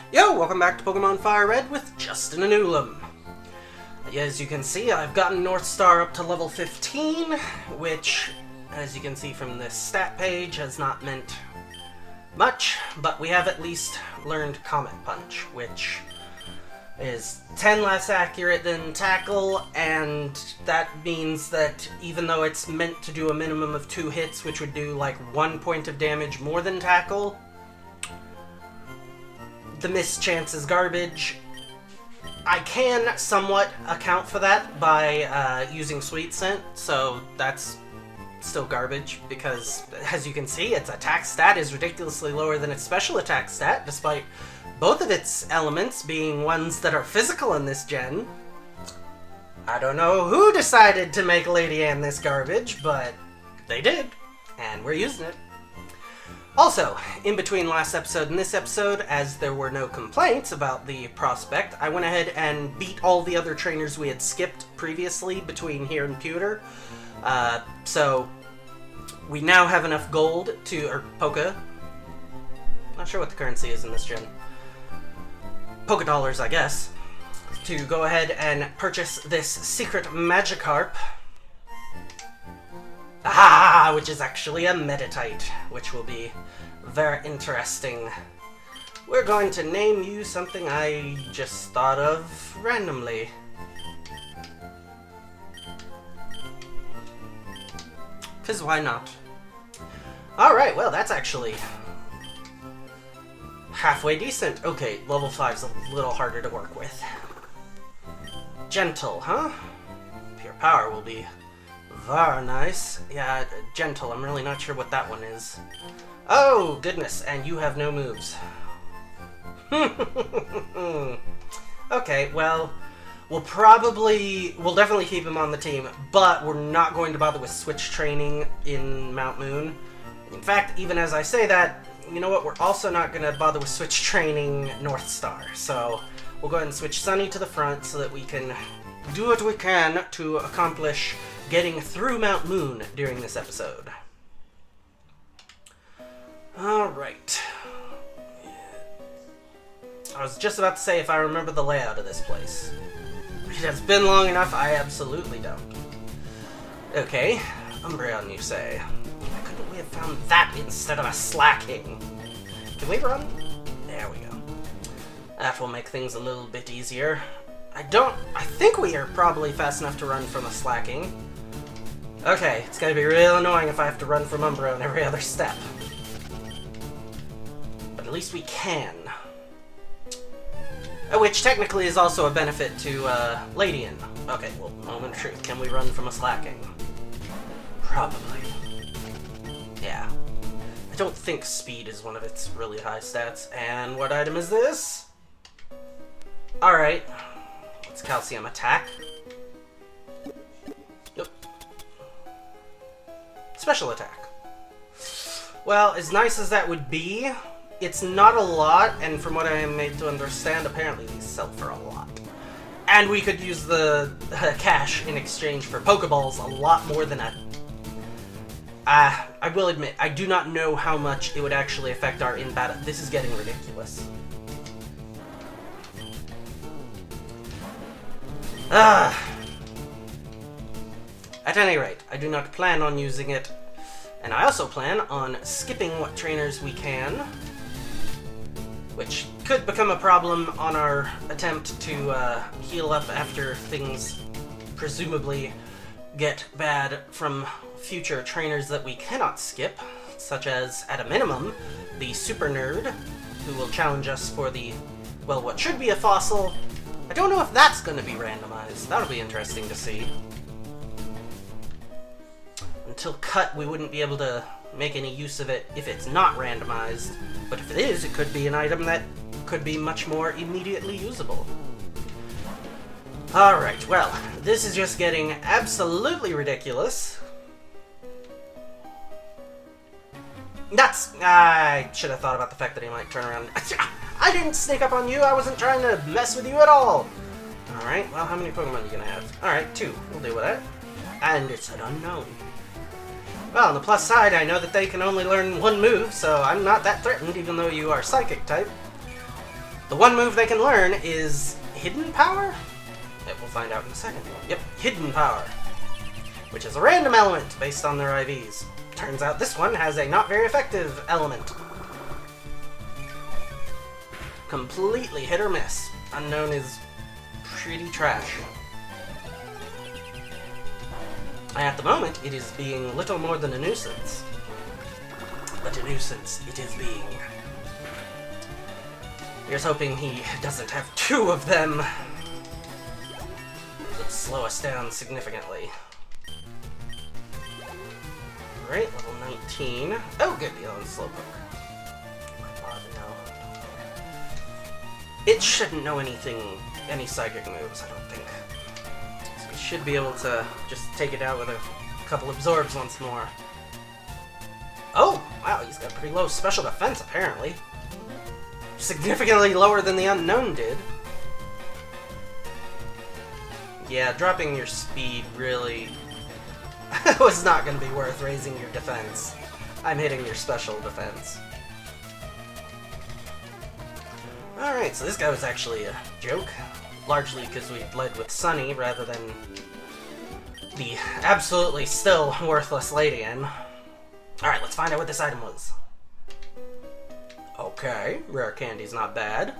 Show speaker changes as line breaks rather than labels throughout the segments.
Yo, welcome back to Pokemon Fire Red with Justin and Ulam. As you can see, I've gotten North Star up to level 15, which, as you can see from this stat page, has not meant much, but we have at least learned Comet Punch, which is 10 less accurate than Tackle, and that means that even though it's meant to do a minimum of 2 hits, which would do like 1 point of damage more than Tackle, the miss chance is garbage. I can somewhat account for that by using Sweet Scent, so that's still garbage because, as you can see, its attack stat is ridiculously lower than its special attack stat, despite both of its elements being ones that are physical in this gen. I don't know who decided to make Lady Anne this garbage, but they did, and we're using it. Also, in between last episode and this episode, as there were no complaints about the prospect, I went ahead and beat all the other trainers we had skipped previously between here and Pewter. So we now have enough gold to, or Poke. Not sure what the currency is in this gen. Poke dollars, I guess. To go ahead and purchase this secret Magikarp. Ah, which is actually a Meditite, which will be very interesting. We're going to name you something I just thought of randomly. Because why not? Alright, well, that's actually halfway decent. Okay, level 5's a little harder to work with. Gentle, huh? Pure Power will be very nice. Yeah, Gentle, I'm really not sure what that one is. Oh, goodness, and you have no moves. Okay, well, we'll definitely keep him on the team, but we're not going to bother with switch training in Mount Moon. In fact, even as I say that, you know what, we're also not going to bother with switch training North Star. So we'll go ahead and switch Sunny to the front so that we can do what we can to accomplish getting through Mount Moon during this episode. Alright. I was just about to say if I remember the layout of this place. It has been long enough, I absolutely don't. Okay, Umbreon, you say. Why couldn't we have found that instead of a Slacking? Can we run? There we go. That will make things a little bit easier. I think we are probably fast enough to run from a Slacking. Okay, it's gonna be real annoying if I have to run from Umbreon every other step. But at least we can. Which technically is also a benefit to Ladian. Okay, well, moment of truth. Can we run from a Slacking? Probably. Yeah. I don't think speed is one of its really high stats. And what item is this? Alright. It's Calcium Attack. Yep. Special Attack. Well, as nice as that would be, it's not a lot, and from what I am made to understand, apparently these sell for a lot. And we could use the cash in exchange for Pokeballs a lot more than a... I will admit, I do not know how much it would actually affect our in-battle. This is getting ridiculous. At any rate, I do not plan on using it, and I also plan on skipping what trainers we can, which could become a problem on our attempt to heal up after things presumably get bad from future trainers that we cannot skip, such as, at a minimum, the Super Nerd, who will challenge us for the, well, what should be a fossil. I don't know if that's going to be randomized. That'll be interesting to see. Until Cut, we wouldn't be able to make any use of it if it's not randomized, but if it is, it could be an item that could be much more immediately usable. Alright, well, this is just getting absolutely ridiculous. I should have thought about the fact that he might turn around. I didn't sneak up on you, I wasn't trying to mess with you at all! Alright, well, how many Pokemon are you gonna have? Alright, 2. We'll deal with that. And it's an unknown. Well, on the plus side, I know that they can only learn 1 move, so I'm not that threatened, even though you are Psychic type. The one move they can learn is Hidden Power? We'll find out in a second. Yep, Hidden Power, which is a random element based on their IVs. Turns out this one has a not very effective element. Completely hit or miss. Unknown is pretty trash. At the moment, it is being little more than a nuisance. But a nuisance it is being. Here's hoping he doesn't have two of them. It'll slow us down significantly. Alright, level 19. Oh, good deal on Slowpoke. It shouldn't know any psychic moves, I don't think. So we should be able to just take it out with a couple absorbs once more. Oh, wow, he's got pretty low special defense, apparently. Significantly lower than the Unknown did. Yeah, dropping your speed really was not going to be worth raising your defense. I'm hitting your special defense. Alright, so this guy was actually a joke. Largely because we led with Sunny rather than the absolutely still worthless Ladian. Alright, let's find out what this item was. Okay, rare candy's not bad.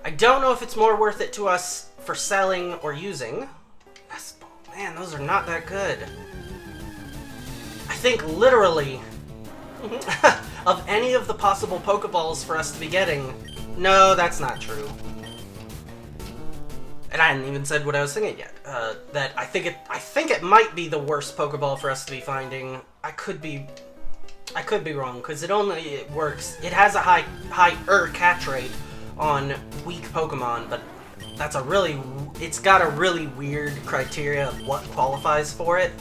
I don't know if it's more worth it to us for selling or using. Man, those are not that good. I think literally of any of the possible Pokeballs for us to be getting. No, that's not true. And I hadn't even said what I was thinking yet. That I think it might be the worst Pokeball for us to be finding. I could be wrong because it works. It has a higher catch rate on weak Pokemon, but it's got a really weird criteria of what qualifies for it.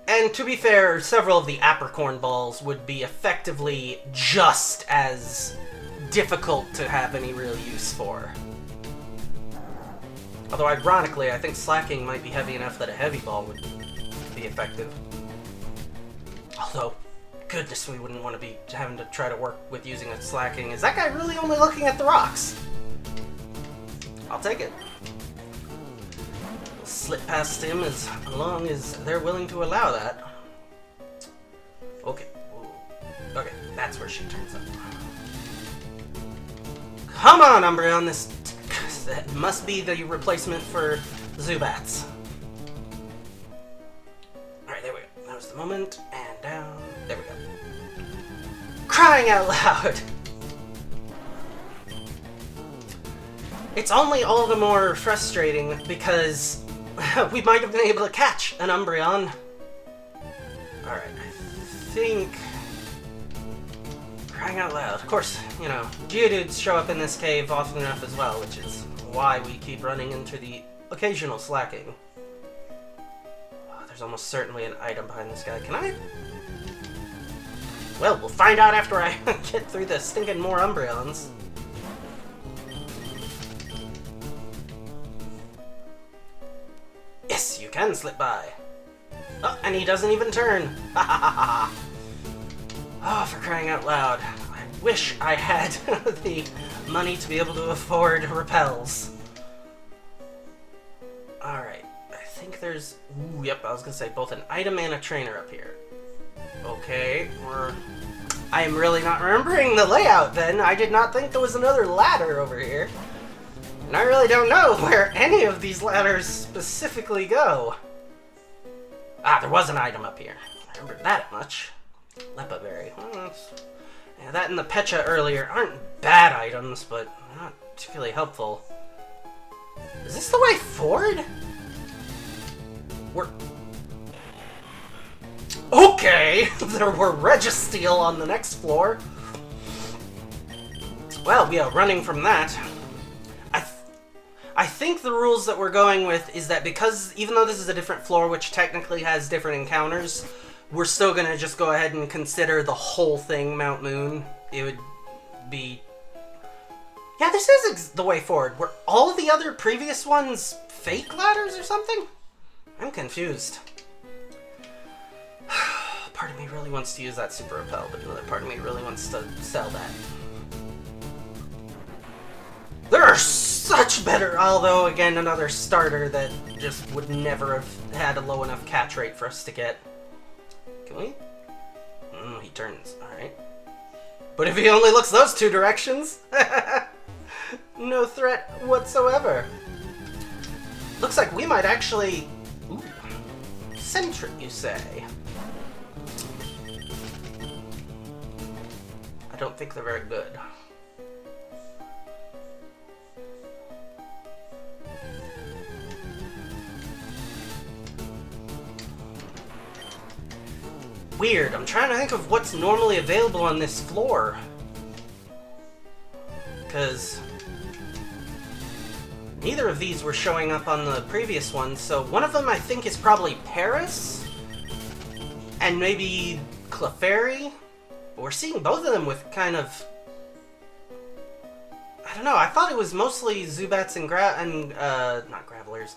And to be fair, several of the Apricorn balls would be effectively just as difficult to have any real use for. Although ironically, I think Slacking might be heavy enough that a heavy ball would be effective. Although, goodness, we wouldn't want to be having to try to work with using a Slacking. Is that guy really only looking at the rocks? I'll take it. We'll slip past him as long as they're willing to allow that. Okay. Okay, that's where she turns up. Come on, Umbreon, that must be the replacement for Zubats. Alright, there we go. That was the moment, and down. There we go. Crying out loud! It's only all the more frustrating because we might have been able to catch an Umbreon. Alright, I think... Crying out loud. Of course, you know, Geodudes show up in this cave often enough as well, which is why we keep running into the occasional Slacking. Oh, there's almost certainly an item behind this guy. Can I? Well, we'll find out after I get through the stinking more Umbreons. Yes, you can slip by. Oh, and he doesn't even turn. Ha ha ha ha. Oh, for crying out loud. I wish I had the money to be able to afford repels. Alright, I think there's... Ooh, yep, I was gonna say both an item and a trainer up here. Okay, I am really not remembering the layout then. I did not think there was another ladder over here. And I really don't know where any of these ladders specifically go. Ah, there was an item up here. I remember that much. Lepa Berry. Well, yeah, that and the Pecha earlier aren't bad items, but not particularly helpful. Is this the way forward? Okay! There were Registeel on the next floor. Well, we are running from that. I think the rules that we're going with is that because, even though this is a different floor, which technically has different encounters, we're still gonna just go ahead and consider the whole thing Mount Moon. It would be... Yeah, this is the way forward. Were all of the other previous ones fake ladders or something? I'm confused. Part of me really wants to use that Super Repel, but another part of me really wants to sell that. much better, although, again, another starter that just would never have had a low enough catch rate for us to get. Can we? He turns. Alright. But if he only looks those two directions, no threat whatsoever. Looks like we might actually... Ooh. Sentry, you say? I don't think they're very good. Weird. I'm trying to think of what's normally available on this floor. Because neither of these were showing up on the previous one, so one of them I think is probably Paris, and maybe Clefairy. But we're seeing both of them with kind of... I don't know, I thought it was mostly Zubats and not Gravelers,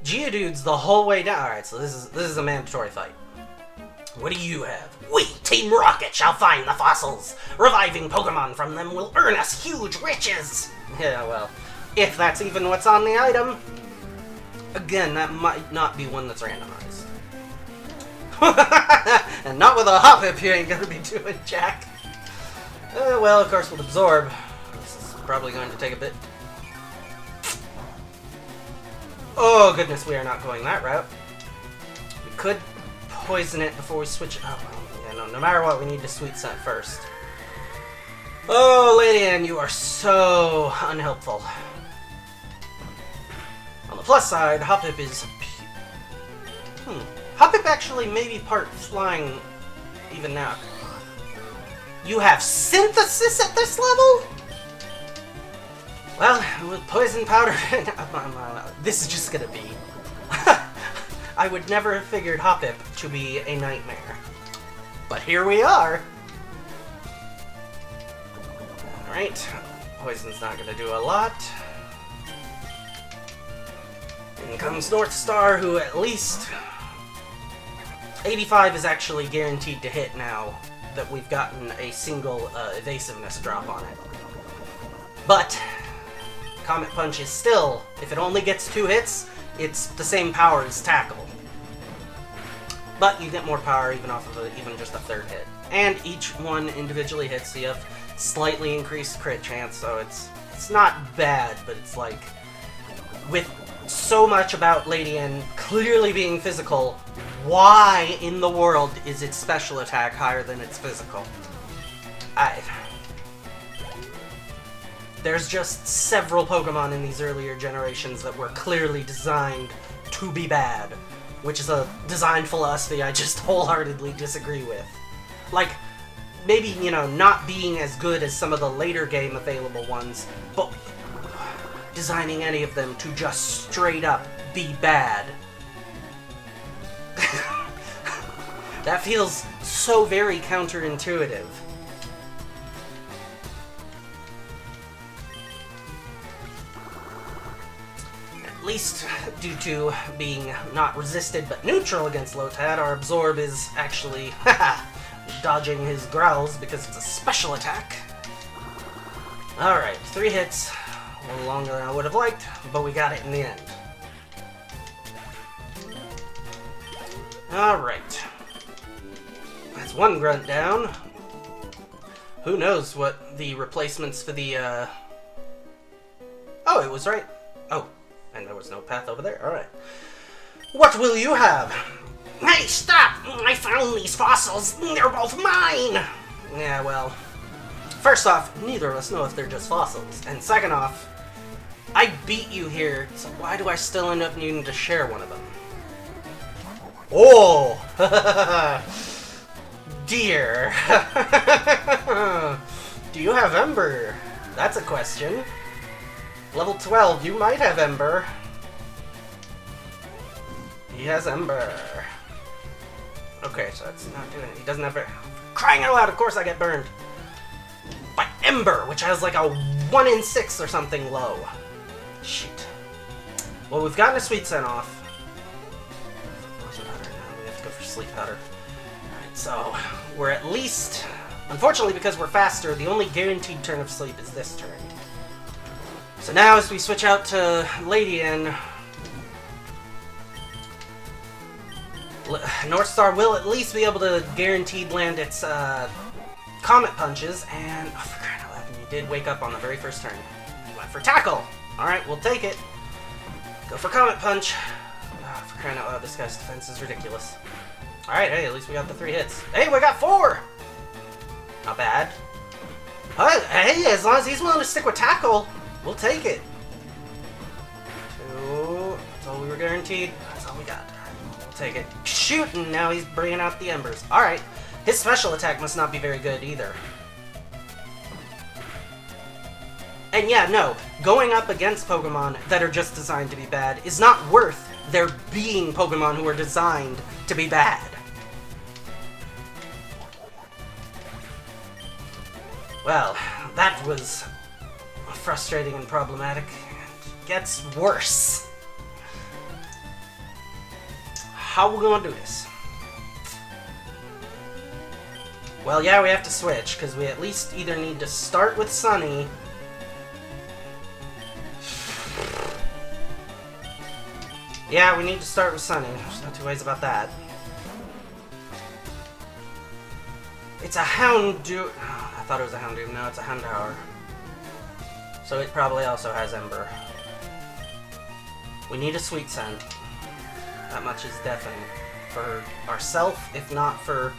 Geodudes the whole way down. Alright, so this is a mandatory fight. What do you have? We, Team Rocket, shall find the fossils. Reviving Pokemon from them will earn us huge riches. Yeah, well, if that's even what's on the item. Again, that might not be one that's randomized. And not with a Hoppip, you ain't gonna be doing jack. Well, of course, with Absorb, this is probably going to take a bit. Oh, goodness, we are not going that route. We could poison it before we switch it. Oh, well, yeah, no matter what, we need to Sweet Scent first. Oh, Lady Anne, you are so unhelpful. On the plus side, Hoppip is... Hoppip actually may be part flying even now. You have Synthesis at this level? Well, with Poison Powder... this is just gonna be... I would never have figured Hoppip to be a nightmare. But here we are! Alright, Poison's not gonna do a lot. In comes North Star, who at least... 85 is actually guaranteed to hit now that we've gotten a single evasiveness drop on it. But, Comet Punch is still, if it only gets 2 hits, it's the same power as Tackle. But you get more power even off of even just a 3rd hit. And each one individually hits, so you have slightly increased crit chance, so it's not bad, but it's like, with so much about Lady Anne clearly being physical, why in the world is its special attack higher than its physical? There's just several Pokemon in these earlier generations that were clearly designed to be bad, which is a design philosophy I just wholeheartedly disagree with. Like, maybe, you know, not being as good as some of the later game available ones, but designing any of them to just straight up be bad. That feels so very counterintuitive. At least, due to being not resisted but neutral against Lotad, our Absorb is actually dodging his growls because it's a special attack. Alright, 3 hits. A little longer than I would have liked, but we got it in the end. Alright. That's one grunt down. Who knows what the replacements for the, Oh, it was right. Oh, and there was no path over there. Alright. What will you have? Hey, stop! I found these fossils. They're both mine! Yeah, well... First off, neither of us know if they're just fossils. And second off, I beat you here, so why do I still end up needing to share one of them? Oh! Dear. Do you have Ember? That's a question. Level 12, you might have Ember. He has Ember. Okay, so that's not doing it. He doesn't have it. Crying out loud, of course I get burned. By Ember, which has like a 1 in 6 or something low. Shit. Well, we've gotten a Sweet Scent off. Poison Powder. Now we have to go for Sleep Powder. Alright, so we're at least... Unfortunately, because we're faster, the only guaranteed turn of sleep is this turn. So now as we switch out to Ladian, Northstar will at least be able to guaranteed land its Comet Punches, and oh, for crying out loud, you did wake up on the very first turn. You went for Tackle! Alright, we'll take it. Go for Comet Punch. Oh, for crying out loud, this guy's defense is ridiculous. Alright, hey, at least we got the 3 hits. Hey, we got 4! Not bad. Hey, as long as he's willing to stick with Tackle, we'll take it. 2. That's all we were guaranteed. That's all we got. We'll take it. Shoot, and now he's bringing out the Embers. Alright. His special attack must not be very good either. And yeah, no, going up against Pokemon that are just designed to be bad is not worth there being Pokemon who are designed to be bad. Well, that was frustrating and problematic. It gets worse. How are we gonna do this? Well, yeah, we have to switch, because we at least either need to start with Sunny. Yeah, we need to start with Sunny. There's no two ways about that. It's a Houndoom. Oh, I thought it was a Houndoom. No, it's a Houndour. So it probably also has Ember. We need a Sweet Scent. That much is definite. For ourselves, if not for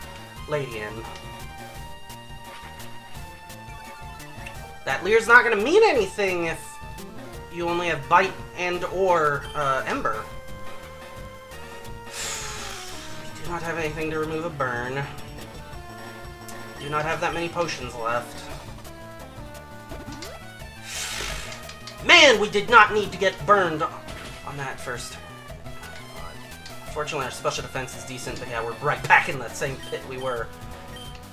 Ladian. That Leer's not going to mean anything if you only have Bite and or Ember. We do not have anything to remove a burn. Do not have that many potions left. Man, we did not need to get burned on that first. Fortunately, our special defense is decent, but yeah, we're right back in that same pit we were.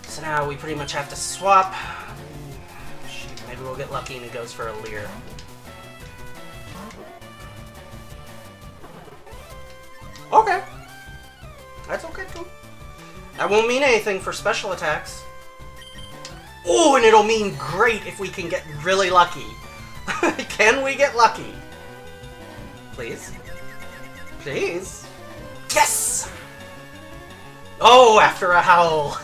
So now we pretty much have to swap. Shoot, maybe we'll get lucky and he goes for a Leer. Okay. That's okay too. That won't mean anything for special attacks. Oh, and it'll mean great if we can get really lucky. Can we get lucky? Please? Please? Yes! Oh, after a howl.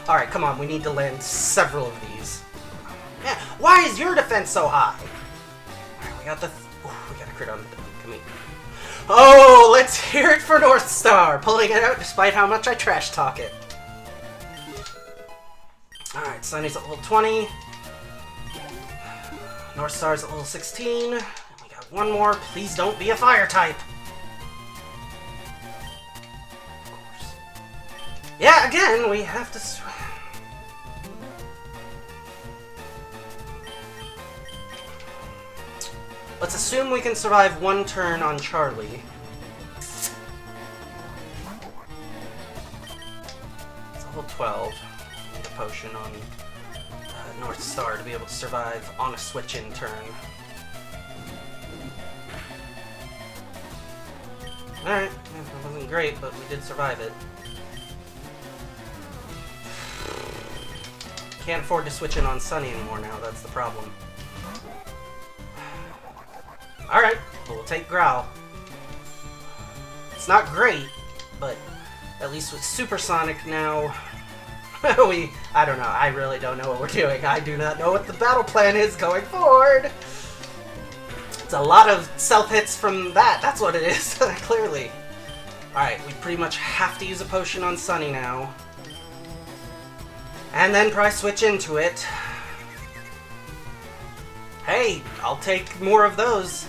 Alright, come on, we need to land several of these. Yeah, why is your defense so high? Alright, we got the... we got a crit on the... Come here. Oh, let's hear it for Northstar! Pulling it out despite how much I trash talk it. Alright, Sunny's at level 20. Northstar's at level 16. We got one more. Please don't be a fire type. Of course. Yeah, again, we have to... Let's assume we can survive one turn on Charlie. It's level 12. Need a potion on Northstar to be able to survive on a switch-in turn. Alright, it wasn't great, but we did survive it. Can't afford to switch in on Sunny anymore now, that's the problem. Alright, we'll take Growl. It's not great, but at least with Supersonic now, I don't know, I really don't know what we're doing. I do not know what the battle plan is going forward. It's a lot of self-hits from that, that's what it is, clearly. Alright, we pretty much have to use a potion on Sunny now. And then probably switch into it. Hey, I'll take more of those.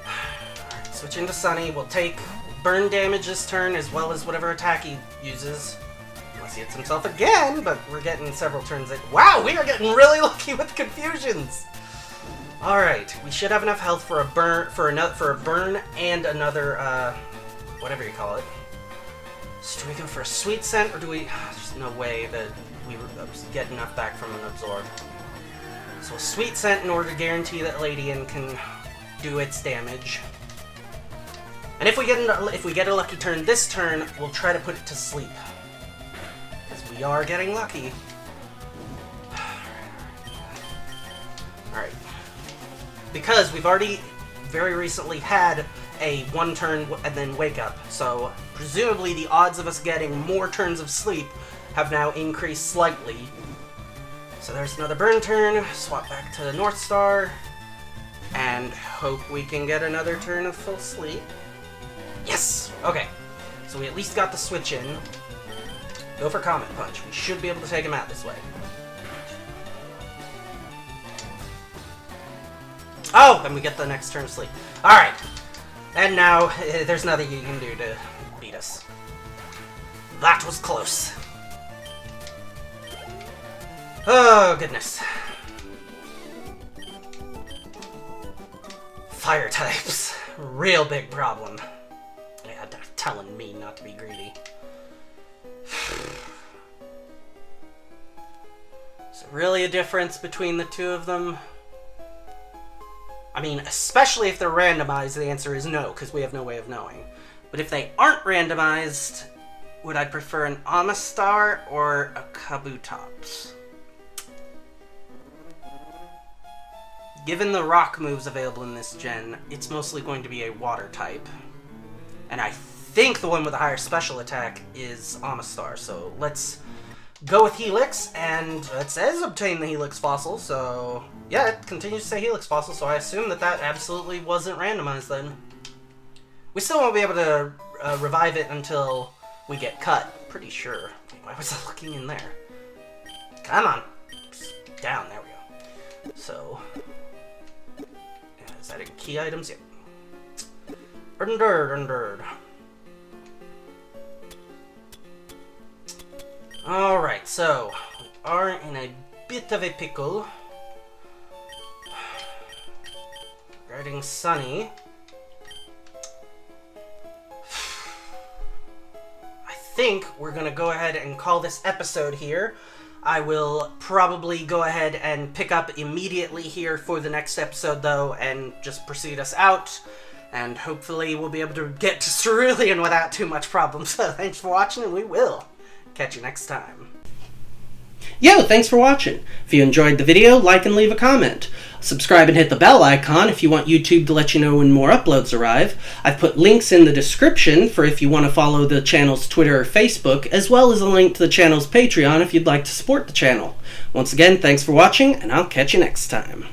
Alright, switch into Sunny. We'll take burn damage this turn as well as whatever attack he uses. Unless he hits himself again, but we're getting several turns in. Wow, we are getting really lucky with confusions! Alright, we should have enough health for a burn and another whatever you call it. So do we go for a Sweet Scent, or do we... There's no way that we get enough back from an Absorb. So a Sweet Scent in order to guarantee that Ladian can do its damage. And if we get a lucky turn this turn, we'll try to put it to sleep. Because we are getting lucky. Alright. because we've already very recently had a 1 turn and then wake up, so presumably the odds of us getting more turns of sleep have now increased slightly. So there's another burn turn, swap back to the North Star, and hope we can get another turn of full sleep. Yes! Okay, so we at least got the switch in. Go for Comet Punch. We should be able to take him out this way. Oh, and we get the next turn of sleep. Alright. And now, there's nothing you can do to beat us. That was close. Oh, goodness. Fire types. Real big problem. Yeah, they're telling me not to be greedy. Is there really a difference between the two of them? I mean, especially if they're randomized, the answer is no, because we have no way of knowing. But if they aren't randomized, would I prefer an Amistar or a Kabutops? Given the rock moves available in this gen, it's mostly going to be a water type. And I think the one with the higher special attack is Amistar, so let's go with Helix, and it says obtain the Helix fossil, so yeah, it continues to say Helix fossil, so I assume that that absolutely wasn't randomized then. We still won't be able to revive it until we get cut, pretty sure. Wait, why was I looking in there? Come on. Just down, there we go. So, is that in key items? Yep. Undurd. Alright, so, we are in a bit of a pickle. Regarding Sunny, I think we're going to go ahead and call this episode here. I will probably go ahead and pick up immediately here for the next episode, though, and just proceed us out. And hopefully we'll be able to get to Cerulean without too much problem. So thanks for watching, and we will catch you next time. Yo, thanks for watching. If you enjoyed the video, like and leave a comment. Subscribe and hit the bell icon if you want YouTube to let you know when more uploads arrive. I've put links in the description for if you want to follow the channel's Twitter or Facebook, as well as a link to the channel's Patreon if you'd like to support the channel. Once again, thanks for watching, and I'll catch you next time.